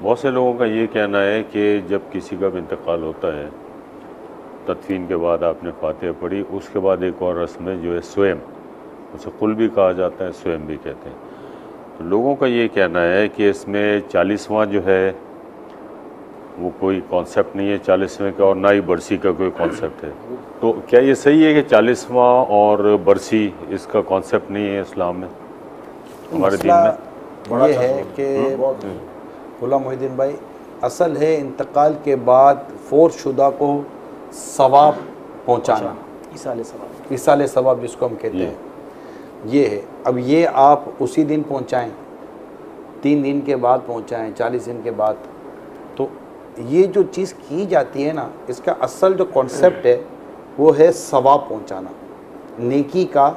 بہت سے لوگوں کا یہ کہنا ہے کہ جب کسی کا بھی انتقال ہوتا ہے، تدفین کے بعد آپ نے فاتحہ پڑھی، اس کے بعد ایک اور رسم ہے جو ہے سویم، اسے قل بھی کہا جاتا ہے، سویم بھی کہتے ہیں۔ تو لوگوں کا یہ کہنا ہے کہ اس میں 40واں جو ہے وہ کوئی کانسیپٹ نہیں ہے 40ویں کا، اور نہ ہی برسی کا کوئی کانسیپٹ ہے۔ تو کیا یہ صحیح ہے کہ 40واں اور برسی اس کا کانسیپٹ نہیں ہے اسلام میں، ہمارے دین میں؟ یہ ہے کہ غلام محی الدین بھائی، اصل ہے انتقال کے بعد فوت شدہ کو ثواب پہنچانا، ایصال ثواب جس کو ہم کہتے ہیں، یہ ہے۔ اب یہ آپ اسی دن پہنچائیں، 3 دن کے بعد پہنچائیں، 40 دن کے بعد، تو یہ جو چیز کی جاتی ہے نا، اس کا اصل جو کانسیپٹ ہے وہ ہے ثواب پہنچانا، نیکی کا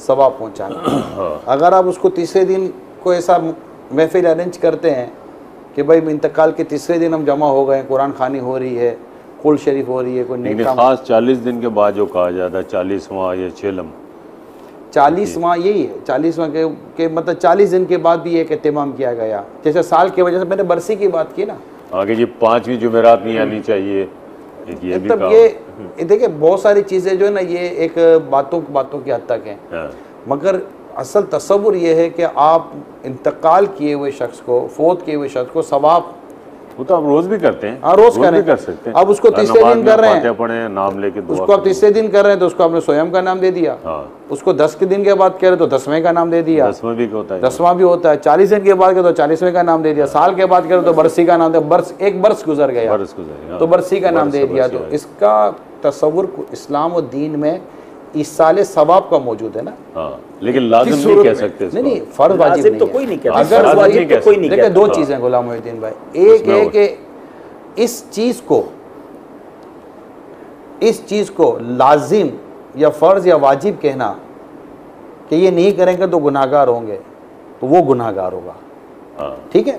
ثواب پہنچانا۔ اگر آپ اس کو تیسرے دن کو ایسا محفل ارینج کرتے ہیں کہ بھائی انتقال کے تیسرے دن ہم جمع ہو گئے، قرآن خوانی ہو رہی ہے، قل شریف ہو رہی ہے، کوئی نیک کام، خاص 40 دن کے بعد جو کہا جاتا ہے 40واں یا چلم، 40واں یہی ہے، 40واں کے مطلب 40 دن کے بعد بھی ایک اہتمام کیا گیا، جیسے سال کی وجہ سے میں نے برسی کی بات کی نا، آگے جی 5ویں جمعرات نہیں آنی چاہیے، یہ بھی مطلب یہ دیکھیں بہت ساری چیزیں جو ہے نا یہ ایک باتوں کی حد تک ہیں، مگر اصل تصور یہ ہے کہ آپ انتقال کیے ہوئے شخص کو، فوت کیے ہوئے شخص کو ثواب، وہ تو آپ روز بھی کرتے ہیں، ہاں روز کریں، کر سکتے ہیں، اب اس کو تیسرے دن کر رہے ہیں، پڑھیں نام لے کے اس کو آپ تیسرے دن کر رہے ہیں تو اس کو آپ نے سویم کا نام دے دیا، اس کو 10 کے دن کے بعد کہہ رہے تو 10ویں کا نام دے دیا، 10واں بھی ہوتا ہے، 10واں بھی ہوتا ہے، 40 دن کے بعد کہے تو 40ویں کا نام دے دیا، سال کے بعد کہے تو برسی کا نام دے، ایک برس گزر گیا تو برسی کا نام دے دیا۔ تو اس کا تصور اسلام و دین میں ایصال ثواب کا موجود ہے نا، لیکن لازم نہیں کہہ سکتے، نہیں فرض واجب تو کوئی نہیں کہتا، اگر واجب تو کوئی نہیں دیکھیں کہتا۔ 2 چیزیں غلام محی الدین بھائی، ایک ہے کہ اس چیز کو لازم یا فرض یا واجب کہنا کہ یہ نہیں کریں گے تو گناہ گار ہوں گے، تو وہ گناہ گار ہوگا، ٹھیک ہے،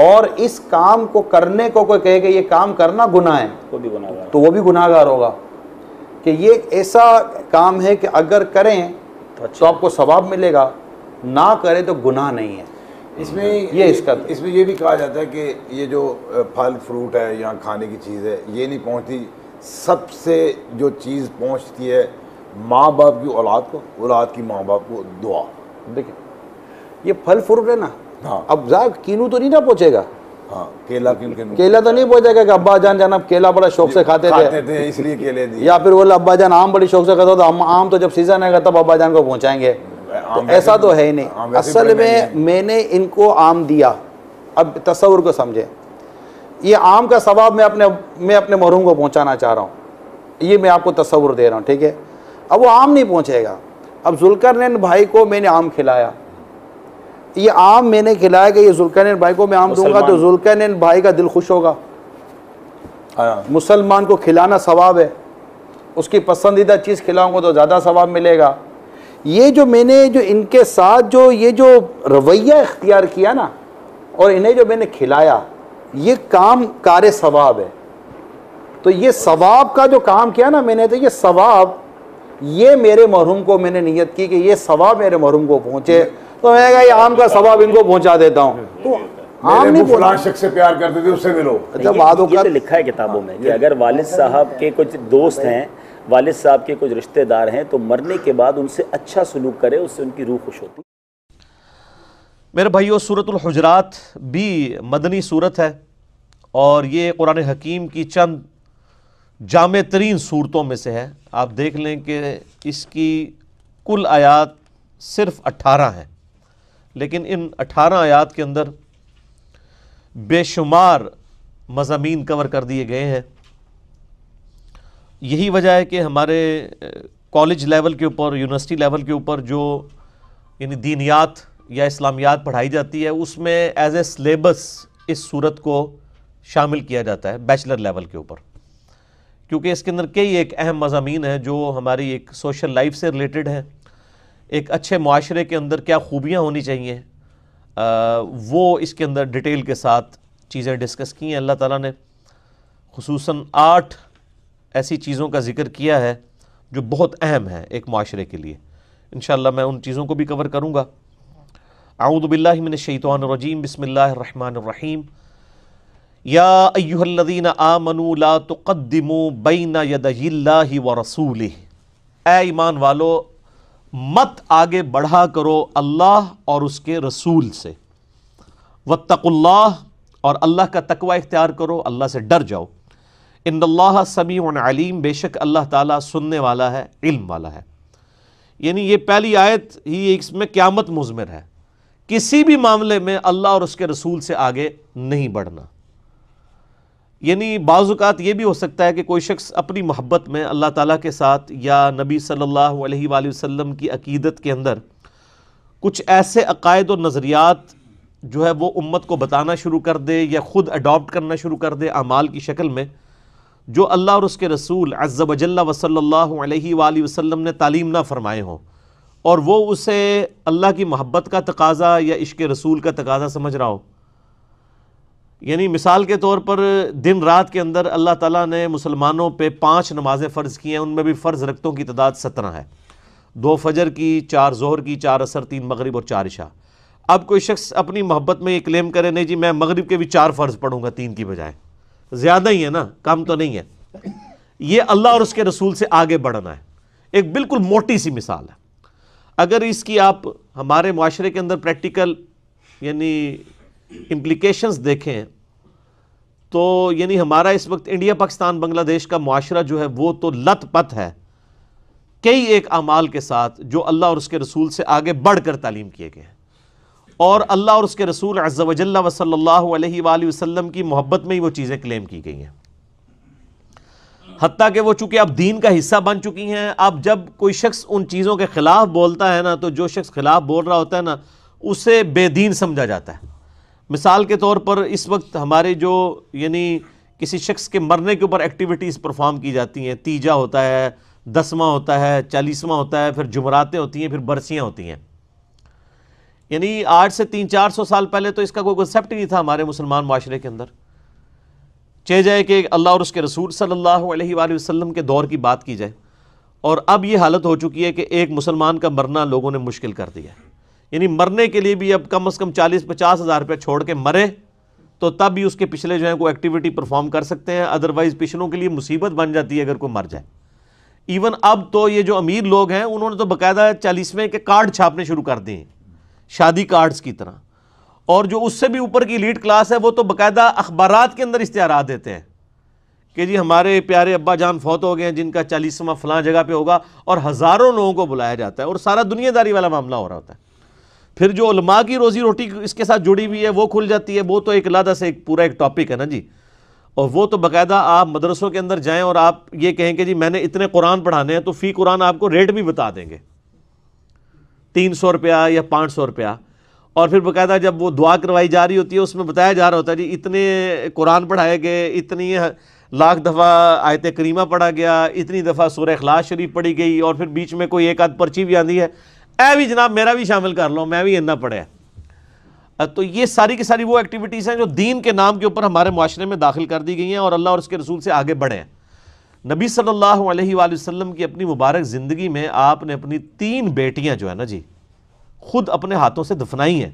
اور اس کام کو کرنے کو کوئی کہے کہ یہ کام کرنا گناہ ہے تو وہ بھی گناہ گار ہوگا، کہ یہ ایسا کام ہے کہ اگر کریں تو آپ کو ثواب ملے گا، نہ کریں تو گناہ نہیں ہے۔ اس میں یہ بھی کہا جاتا ہے کہ یہ جو پھل فروٹ ہے یا کھانے کی چیز ہے یہ نہیں پہنچتی، سب سے جو چیز پہنچتی ہے ماں باپ کی اولاد کو، اولاد کی ماں باپ کو دعا۔ دیکھیں یہ پھل فروٹ ہے نا، اب ظاہر کینو تو نہیں نہ پہنچے گا، کیلا تو نہیں پہنچے گا کہ ابا جان جناب کیلا بڑا شوق سے کھاتے تھے اس لیے کیلے دی، یا پھر بولے ابا جان آم بڑی شوق سے کھاتا تو آم تو جب سیزن آئے گا تب ابا جان کو پہنچائیں گے، ایسا تو ہے ہی نہیں۔ اصل میں نے ان کو آم دیا، اب تصور کو سمجھیں، یہ آم کا ثواب میں اپنے محروم کو پہنچانا چاہ رہا ہوں، یہ میں آپ کو تصور دے رہا ہوں، ٹھیک ہے، اب وہ آم نہیں پہنچے گا، اب ذوالقرنین بھائی کو میں نے آم کھلایا، یہ آم میں نے کھلایا کہ یہ ذوالقرنین بھائی کو میں آم دوں گا تو ذوالقرنین بھائی کا دل خوش ہوگا، مسلمان کو کھلانا ثواب ہے، اس کی پسندیدہ چیز کھلاؤں گا تو زیادہ ثواب ملے گا۔ یہ جو میں نے جو ان کے ساتھ جو یہ جو رویہ اختیار کیا نا، اور انہیں جو میں نے کھلایا، یہ کام کار ثواب ہے، تو یہ ثواب کا جو کام کیا نا میں نے، تو یہ ثواب یہ میرے محروم کو میں نے نیت کی کہ یہ ثواب میرے محروم کو پہنچے، تو میں نے کہا یہ عام کا ثواب ان کو پہنچا دیتا ہوں، تو عام نہیں فلاں شخص سے پیار کرتے تھے اس سے ملو۔ جب یہ تو لکھا ہے کتابوں میں کہ اگر والد صاحب کے کچھ دوست ہیں، والد صاحب کے کچھ رشتہ دار ہیں تو مرنے کے بعد ان سے اچھا سلوک کرے، اس سے ان کی روح خوش ہوتی۔ میرے بھائیو، سورۃ الحجرات بھی مدنی سورت ہے، اور یہ قرآن حکیم کی چند جامع ترین صورتوں میں سے ہے۔ آپ دیکھ لیں کہ اس کی کل آیات صرف 18 ہیں، لیکن ان 18 آیات کے اندر بے شمار مضامین کور کر دیے گئے ہیں۔ یہی وجہ ہے کہ ہمارے کالج لیول کے اوپر، یونیورسٹی لیول کے اوپر جو یعنی دینیات یا اسلامیات پڑھائی جاتی ہے، اس میں ایز اے سلیبس اس صورت کو شامل کیا جاتا ہے بیچلر لیول کے اوپر، کیونکہ اس کے اندر کئی ایک اہم مضامین ہیں جو ہماری ایک سوشل لائف سے ریلیٹڈ ہیں، ایک اچھے معاشرے کے اندر کیا خوبیاں ہونی چاہیے، وہ اس کے اندر ڈیٹیل کے ساتھ چیزیں ڈسکس کی ہیں۔ اللہ تعالیٰ نے خصوصاً 8 ایسی چیزوں کا ذکر کیا ہے جو بہت اہم ہیں ایک معاشرے کے لیے۔ انشاءاللہ میں ان چیزوں کو بھی کور کروں گا۔ اعوذ باللہ من الشیطان الرجیم، بسم اللہ الرحمن الرحیم۔ یا ایھا الذین آمنوا لا تقدموا بین یدی اللہ ورسولہ، اے ایمان والو مت آگے بڑھا کرو اللہ اور اس کے رسول سے، واتقوا اللہ، اور اللہ کا تقوی اختیار کرو، اللہ سے ڈر جاؤ، ان اللہ سمیع علیم، بے شک اللہ تعالیٰ سننے والا ہے، علم والا ہے۔ یعنی یہ پہلی آیت ہی اس میں قیامت مضمر ہے، کسی بھی معاملے میں اللہ اور اس کے رسول سے آگے نہیں بڑھنا۔ یعنی بعض اوقات یہ بھی ہو سکتا ہے کہ کوئی شخص اپنی محبت میں اللہ تعالیٰ کے ساتھ یا نبی صلی اللہ علیہ وآلہ وسلم کی عقیدت کے اندر کچھ ایسے عقائد و نظریات جو ہے وہ امت کو بتانا شروع کر دے یا خود اڈاپٹ کرنا شروع کر دے اعمال کی شکل میں، جو اللہ اور اس کے رسول عز و جل و صلی اللہ علیہ وآلہ وسلم نے تعلیم نہ فرمائے ہوں، اور وہ اسے اللہ کی محبت کا تقاضا یا عشق رسول کا تقاضا سمجھ رہا ہو۔ یعنی مثال کے طور پر دن رات کے اندر اللہ تعالیٰ نے مسلمانوں پہ 5 نمازیں فرض کی ہیں، ان میں بھی فرض رکعتوں کی تعداد 17 ہے، 2 فجر کی، 4 ظہر کی، 4 عصر، 3 مغرب اور 4 عشاء۔ اب کوئی شخص اپنی محبت میں یہ کلیم کرے نہیں جی میں مغرب کے بھی 4 فرض پڑھوں گا 3 کی بجائے، زیادہ ہی ہے نا، کم تو نہیں ہے۔ یہ اللہ اور اس کے رسول سے آگے بڑھنا ہے۔ ایک بالکل موٹی سی مثال ہے، اگر اس کی آپ ہمارے معاشرے کے اندر پریکٹیکل یعنی امپلیکیشنز دیکھیں تو یعنی ہمارا اس وقت انڈیا پاکستان بنگلہ دیش کا معاشرہ جو ہے وہ تو لت پت ہے کئی ایک اعمال کے ساتھ جو اللہ اور اس کے رسول سے آگے بڑھ کر تعلیم کیے گئے ہیں، اور اللہ اور اس کے رسول عز و جل و صلی اللہ علیہ وآلہ وسلم کی محبت میں ہی وہ چیزیں کلیم کی گئی ہیں، حتیٰ کہ وہ چونکہ اب دین کا حصہ بن چکی ہیں۔ اب جب کوئی شخص ان چیزوں کے خلاف بولتا ہے نا تو جو شخص خلاف بول رہا ہوتا ہے نا اسے بے دین سمجھا جاتا ہے۔ مثال کے طور پر اس وقت ہمارے جو یعنی کسی شخص کے مرنے کے اوپر ایکٹیویٹیز پرفارم کی جاتی ہیں، تیجا ہوتا ہے، 10واں ہوتا ہے، 40واں ہوتا ہے، پھر جمعراتیں ہوتی ہیں، پھر برسیاں ہوتی ہیں۔ یعنی آج سے 300-400 سال پہلے تو اس کا کوئی کنسیپٹ ہی نہیں تھا ہمارے مسلمان معاشرے کے اندر، چاہے جائے کہ اللہ اور اس کے رسول صلی اللہ علیہ وآلہ وسلم کے دور کی بات کی جائے، اور اب یہ حالت ہو چکی ہے کہ ایک مسلمان کا مرنا لوگوں نے مشکل کر دیا ہے۔ یعنی مرنے کے لیے بھی اب کم از کم 40-50 ہزار روپے چھوڑ کے مرے تو تب بھی اس کے پچھلے جو ہیں کوئی ایکٹیویٹی پرفارم کر سکتے ہیں، ادروائز پچھلوں کے لیے مصیبت بن جاتی ہے اگر کوئی مر جائے۔ ایون اب تو یہ جو امیر لوگ ہیں انہوں نے تو باقاعدہ 40ویں کے کارڈ چھاپنے شروع کر دیے ہیں، شادی کارڈز کی طرح، اور جو اس سے بھی اوپر کی ایلیٹ کلاس ہے وہ تو باقاعدہ اخبارات کے اندر اشتہارات دیتے ہیں کہ جی ہمارے پیارے ابا جان فوت ہو گئے ہیں جن کا 40واں فلاں جگہ پہ ہوگا، اور ہزاروں لوگوں کو بلایا جاتا ہے اور سارا دنیا داری والا معاملہ ہو رہا ہوتا ہے۔ پھر جو علماء کی روزی روٹی اس کے ساتھ جڑی ہوئی ہے وہ کھل جاتی ہے، وہ تو ایک علیحدہ سے ایک پورا ایک ٹاپک ہے نا جی، اور وہ تو باقاعدہ آپ مدرسوں کے اندر جائیں اور آپ یہ کہیں کہ جی میں نے اتنے قرآن پڑھانے ہیں تو فی قرآن آپ کو ریٹ بھی بتا دیں گے، 300 روپیہ یا 500 روپیہ، اور پھر باقاعدہ جب وہ دعا کروائی جا رہی ہوتی ہے اس میں بتایا جا رہا ہوتا ہے جی اتنے قرآن پڑھائے گئے، اتنی لاکھ دفعہ آیت کریمہ پڑھا گیا، اتنی دفعہ سورہ اخلاص شریف پڑھی گئی، اور پھر بیچ میں کوئی ایک آدھ پرچی بھی آندی ہے، اے بھی جناب میرا بھی شامل کر لو، میں بھی اتنا پڑھے۔ تو یہ ساری کی ساری وہ ایکٹیویٹیز ہیں جو دین کے نام کے اوپر ہمارے معاشرے میں داخل کر دی گئی ہیں اور اللہ اور اس کے رسول سے آگے بڑھے ہیں۔ نبی صلی اللہ علیہ وآلہ وسلم کی اپنی مبارک زندگی میں آپ نے اپنی 3 بیٹیاں جو ہے نا جی خود اپنے ہاتھوں سے دفنائی ہیں،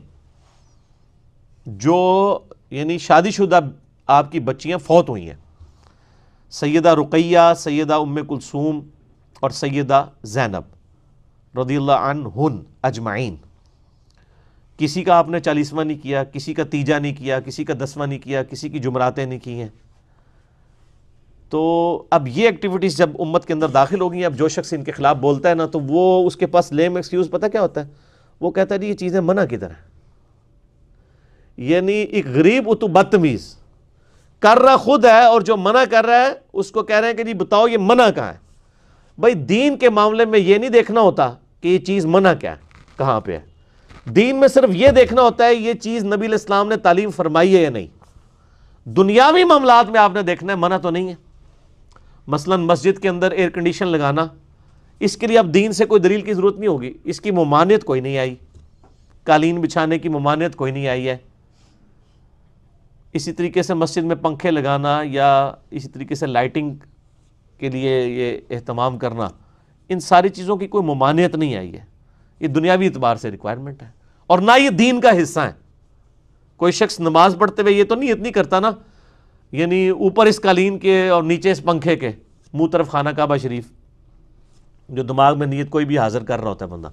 جو یعنی شادی شدہ آپ کی بچیاں فوت ہوئی ہیں، سیدہ رقیہ، سیدہ ام کلثوم اور سیدہ زینب رضی اللہ عنہن اجمعین۔ کسی کا آپ نے 40واں نہیں کیا، کسی کا تیجا نہیں کیا، کسی کا 10واں نہیں کیا، کسی کی جمعراتیں نہیں کی ہیں۔ تو اب یہ ایکٹیویٹیز جب امت کے اندر داخل ہو گئی ہیں، اب جو شخص ان کے خلاف بولتا ہے نا تو وہ اس کے پاس لیم ایکسکیوز پتہ کیا ہوتا ہے، وہ کہتا ہے جی یہ چیزیں منع کدھر ہیں۔ یعنی ایک غریب تو بدتمیز کر رہا خود ہے اور جو منع کر رہا ہے اس کو کہہ رہے ہیں کہ جی بتاؤ یہ منع کہاں ہے۔ بھائی دین کے معاملے میں یہ نہیں دیکھنا ہوتا کہ یہ چیز منع کیا ہے، کہاں پہ ہے۔ دین میں صرف یہ دیکھنا ہوتا ہے یہ چیز نبی علیہ السلام نے تعلیم فرمائی ہے یا نہیں۔ دنیاوی معاملات میں آپ نے دیکھنا ہے منع تو نہیں ہے۔ مثلا مسجد کے اندر ایئر کنڈیشن لگانا، اس کے لیے اب دین سے کوئی دلیل کی ضرورت نہیں ہوگی، اس کی ممانعت کوئی نہیں آئی، قالین بچھانے کی ممانعت کوئی نہیں آئی ہے۔ اسی طریقے سے مسجد میں پنکھے لگانا یا اسی طریقے سے لائٹنگ کے لیے یہ اہتمام کرنا، ان ساری چیزوں کی کوئی ممانعت نہیں آئی ہے، یہ دنیاوی اعتبار سے ریکوائرمنٹ ہے اور نہ یہ دین کا حصہ ہے۔ کوئی شخص نماز پڑھتے ہوئے یہ تو نیت نہیں کرتا نا یعنی اوپر اس قالین کے اور نیچے اس پنکھے کے، منہ طرف خانہ کعبہ شریف، جو دماغ میں نیت کوئی بھی حاضر کر رہا ہوتا ہے بندہ،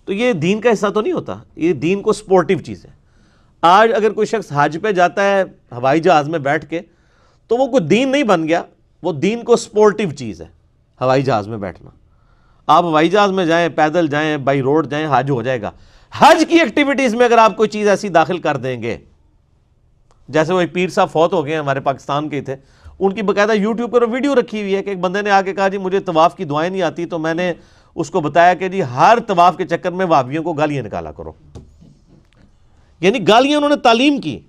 تو یہ دین کا حصہ تو نہیں ہوتا، یہ دین کو سپورٹیو چیز ہے۔ آج اگر کوئی شخص حج پہ جاتا ہے ہوائی جہاز میں بیٹھ کے، تو وہ کوئی دین نہیں بن گیا، وہ دین کو سپورٹیو چیز ہے ہوائی جہاز میں بیٹھنا۔ آپ ہوائی جہاز میں جائیں، پیدل جائیں، بائی روڈ جائیں، حج ہو جائے گا۔ حج کی ایکٹیویٹیز میں اگر آپ کوئی چیز ایسی داخل کر دیں گے، جیسے وہ ایک پیر صاحب فوت ہو گئے ہیں ہمارے پاکستان کے تھے، ان کی باقاعدہ یوٹیوب پر ویڈیو رکھی ہوئی ہے کہ ایک بندے نے آ کے کہا جی مجھے طواف کی دعائیں نہیں آتی، تو میں نے اس کو بتایا کہ جی ہر طواف کے چکر میں وہابیوں کو گالیاں نکالا کرو، یعنی گالیاں انہوں نے تعلیم کی۔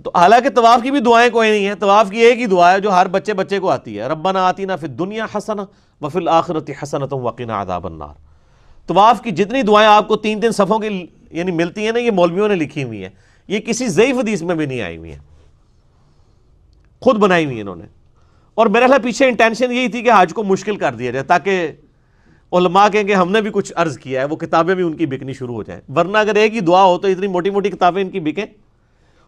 تو حالانکہ طواف کی بھی دعائیں کوئی نہیں ہیں، طواف کی ایک ہی دعا ہے جو ہر بچے کو آتی ہے، ربنا آتینا فی الدنیا حسنہ وفی الآخرۃ حسنۃ وقنا عذاب النار۔ طواف کی جتنی دعائیں آپ کو 3 صفحوں کی یعنی ملتی ہیں نا، یہ مولویوں نے لکھی ہوئی ہیں، یہ کسی ضعیف حدیث میں بھی نہیں آئی ہوئی ہیں، خود بنائی ہوئی ہیں انہوں نے۔ اور میرے خیال پیچھے انٹینشن یہی تھی کہ حج کو مشکل کر دیا جائے تاکہ علماء کہیں کہ ہم نے بھی کچھ عرض کیا ہے، وہ کتابیں بھی ان کی بکنی شروع ہو جائیں، ورنہ اگر ایک ہی دعا ہو تو اتنی موٹی موٹی کتابیں ان کی بکیں۔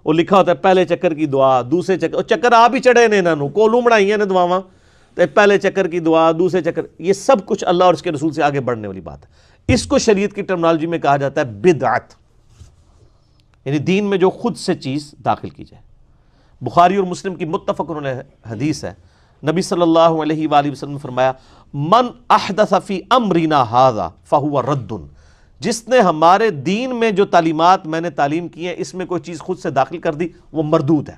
وہ لکھا ہوتا ہے پہلے چکر کی دعا، دوسرے چکر، اور چکر آپ ہی چڑھے نے انہوں کولوں بڑھائی نے دعاواں، تو پہلے چکر کی دعا، دوسرے چکر، یہ سب کچھ اللہ اور اس کے رسول سے آگے بڑھنے والی بات ہے۔ اس کو شریعت کی ٹرمنالوجی میں کہا جاتا ہے بدعت، یعنی دین میں جو خود سے چیز داخل کی جائے۔ بخاری اور مسلم کی متفق حدیث ہے، نبی صلی اللہ علیہ وآلہ وسلم نے فرمایا من احدث فی امرنا ھذا فہو رد، جس نے ہمارے دین میں جو تعلیمات میں نے تعلیم کی ہیں اس میں کوئی چیز خود سے داخل کر دی، وہ مردود ہے۔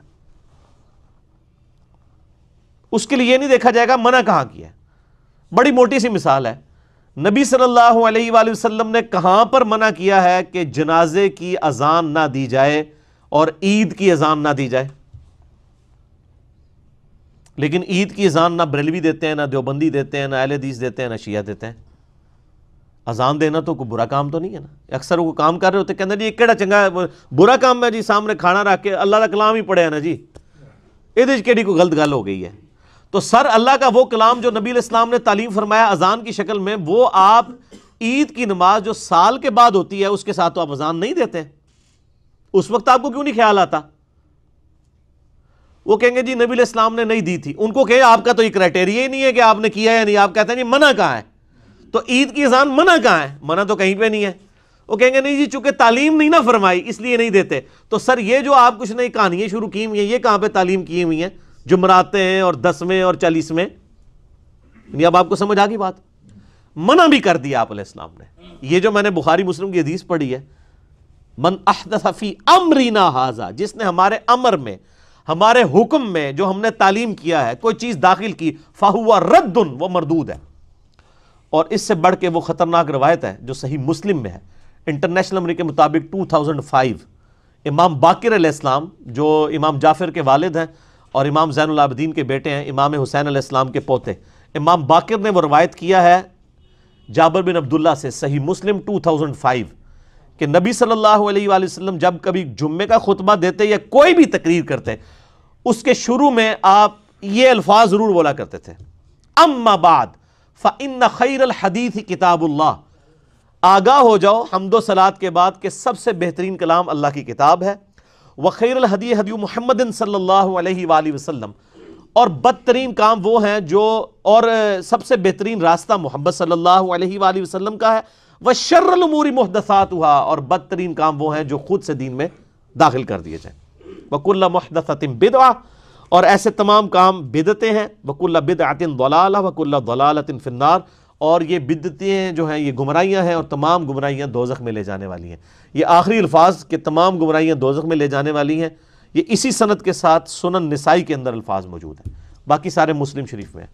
اس کے لیے یہ نہیں دیکھا جائے گا منع کہاں کیا ہے۔ بڑی موٹی سی مثال ہے، نبی صلی اللہ علیہ وآلہ وسلم نے کہاں پر منع کیا ہے کہ جنازے کی اذان نہ دی جائے اور عید کی اذان نہ دی جائے؟ لیکن عید کی اذان نہ بریلوی دیتے ہیں، نہ دیوبندی دیتے ہیں، نہ اہل حدیث دیتے ہیں، نہ شیعہ دیتے ہیں۔ اذان دینا تو کوئی برا کام تو نہیں ہے نا، اکثر وہ کام کر رہے ہوتے کہتے ہیں جی یہ کیڑا چنگا ہے، برا کام ہے جی سامنے کھانا رکھ کے اللہ کا کلام ہی پڑھے نا جی، یہ کیڑی کوئی غلط گل ہو گئی ہے۔ تو سر اللہ کا وہ کلام جو نبی علیہ السلام نے تعلیم فرمایا اذان کی شکل میں، وہ آپ عید کی نماز جو سال کے بعد ہوتی ہے اس کے ساتھ تو آپ اذان نہیں دیتے، اس وقت آپ کو کیوں نہیں خیال آتا؟ وہ کہیں گے جی نبی علیہ السلام نے نہیں دی تھی، ان کو کہیں آپ کا تو یہ کرائٹیریا ہی نہیں ہے کہ آپ نے کیا یا نہیں، آپ کہتے ہیں جی منع کہاں ہے، تو عید کی اذان منع کہاں ہے؟ منع تو کہیں پہ نہیں ہے۔ وہ کہیں گے نہیں جی چونکہ تعلیم نہیں نہ فرمائی اس لیے نہیں دیتے۔ تو سر یہ جو آپ کچھ نئی کہانیاں شروع کی ہوئی ہیں، یہ کہاں پہ تعلیم کی ہوئی ہیں؟ جمعراتیں ہیں اور 10ویں اور 40ویں، یعنی اب آپ کو سمجھ آ گئی بات؟ منع بھی کر دیا آپ علیہ السلام نے۔ یہ جو میں نے بخاری مسلم کی حدیث پڑھی ہے، من احدث فی امرنا ھذا، جس نے ہمارے امر میں، ہمارے حکم میں جو ہم نے تعلیم کیا ہے کوئی چیز داخل کی، فہو رد، وہ مردود ہے۔ اور اس سے بڑھ کے وہ خطرناک روایت ہے جو صحیح مسلم میں ہے، انٹرنیشنل نمبر کے مطابق 2005، امام باقر علیہ السلام جو امام جعفر کے والد ہیں اور امام زین العابدین کے بیٹے ہیں، امام حسین علیہ السلام کے پوتے، امام باقر نے وہ روایت کیا ہے جابر بن عبداللہ سے، صحیح مسلم 2005، کہ نبی صلی اللہ علیہ وآلہ وسلم جب کبھی جمعے کا خطبہ دیتے یا کوئی بھی تقریر کرتے، اس کے شروع میں آپ یہ الفاظ ضرور بولا کرتے تھے، اما بعد فإن خیر الحدیث کتاب اللہ، آگاہ ہو جاؤ حمد و صلات کے بعد کہ سب سے بہترین کلام اللہ کی کتاب ہے، وخیر الہدی ہدی محمد صلی اللہ علیہ وآلہ وسلم، اور بدترین کام وہ ہیں جو، اور سب سے بہترین راستہ محمد صلی اللہ علیہ وآلہ وسلم کا ہے، وشر الامور محدثاتھا، اور بدترین کام وہ ہیں جو خود سے دین میں داخل کر دیے جائیں، وکل محدثۃ بدعہ، اور ایسے تمام کام بدعتیں ہیں، وکل بدعۃ ضلالہ وکل ضلالۃ فی النار، اور یہ بدعتیں جو ہیں یہ گمراہیاں ہیں اور تمام گمراہیاں دوزخ میں لے جانے والی ہیں۔ یہ آخری الفاظ کہ تمام گمراہیاں دوزخ میں لے جانے والی ہیں، یہ اسی سند کے ساتھ سنن نسائی کے اندر الفاظ موجود ہیں، باقی سارے مسلم شریف میں ہیں۔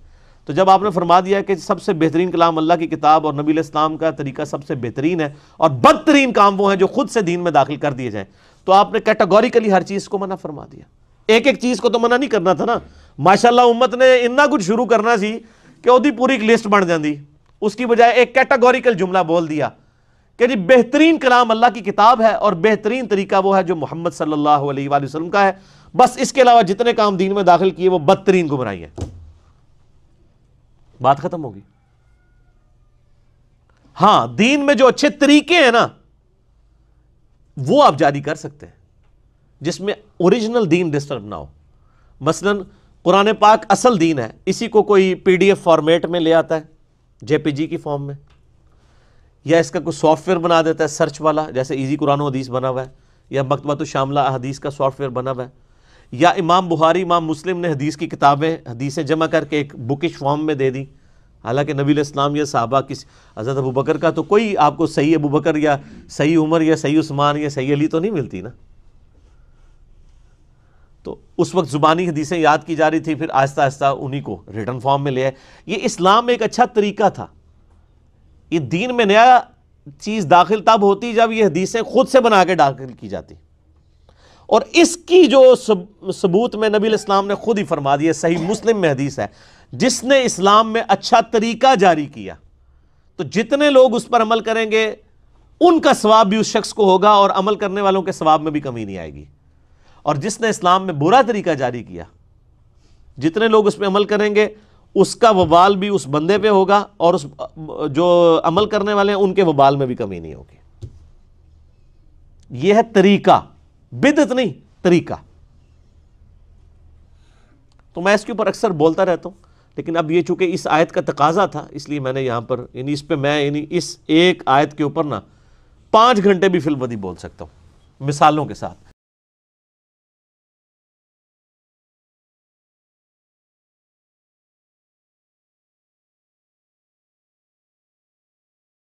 تو جب آپ نے فرما دیا کہ سب سے بہترین کلام اللہ کی کتاب اور نبی علیہ السلام کا طریقہ سب سے بہترین ہے، اور بدترین کام وہ ہیں جو خود سے دین میں داخل کر دیے جائیں، تو آپ نے کیٹاگوریکلی ہر چیز کو منع فرما دیا۔ ایک ایک چیز کو تو منع نہیں کرنا تھا نا، ماشاءاللہ امت نے اتنا کچھ شروع کرنا سی کہ وہ پوری ایک لسٹ بن جاندی، اس کی بجائے ایک کیٹاگوریکل جملہ بول دیا کہ جی بہترین کلام اللہ کی کتاب ہے اور بہترین طریقہ وہ ہے جو محمد صلی اللہ علیہ وآلہ وسلم کا ہے، بس اس کے علاوہ جتنے کام دین میں داخل کیے وہ بدترین گمراہی ہے۔ بات ختم ہوگی۔ ہاں دین میں جو اچھے طریقے ہیں نا وہ آپ جاری کر سکتے ہیں، جس میں اوریجنل دین ڈسٹرب نہ ہو. مثلاً قرآن پاک اصل دین ہے, اسی کو کوئی PDF فارمیٹ میں لے آتا ہے, JPG کی فارم میں, یا اس کا کوئی سافٹ ویئر بنا دیتا ہے سرچ والا, جیسے ایزی قرآن و حدیث بنا ہوا ہے, یا مکتبۃ الشاملہ احادیث کا سافٹ ویئر بنا ہوا ہے, یا امام بخاری امام مسلم نے حدیث کی کتابیں حدیثیں جمع کر کے ایک بکش فارم میں دے دی. حالانکہ نبی علیہ السلام یا صحابہ حضرت ابو بکر کا تو کوئی آپ کو صحیح ابو بکر یا صحیح عمر یا صحیح عثمان یا صحیح علی تو نہیں ملتی نا. تو اس وقت زبانی حدیثیں یاد کی جا رہی تھی, پھر آہستہ آہستہ انہی کو ریٹن فارم میں لے آئے. یہ اسلام میں ایک اچھا طریقہ تھا. یہ دین میں نیا چیز داخل تب ہوتی جب یہ حدیثیں خود سے بنا کے داخل کی جاتی, اور اس کی جو ثبوت میں نبی علیہ السلام نے خود ہی فرما دیا. صحیح مسلم میں حدیث ہے, جس نے اسلام میں اچھا طریقہ جاری کیا تو جتنے لوگ اس پر عمل کریں گے ان کا ثواب بھی اس شخص کو ہوگا, اور عمل کرنے والوں کے ثواب میں بھی کمی نہیں آئے گی. اور جس نے اسلام میں برا طریقہ جاری کیا, جتنے لوگ اس پہ عمل کریں گے اس کا وبال بھی اس بندے پہ ہوگا, اور اس جو عمل کرنے والے ہیں ان کے وبال میں بھی کمی نہیں ہوگی. یہ ہے طریقہ, بدعت نہیں, طریقہ. تو میں اس کے اوپر اکثر بولتا رہتا ہوں, لیکن اب یہ چونکہ اس آیت کا تقاضا تھا اس لیے میں نے یہاں پر اس پہ میں اس ایک آیت کے اوپر نا 5 گھنٹے بھی فی البدی بول سکتا ہوں مثالوں کے ساتھ.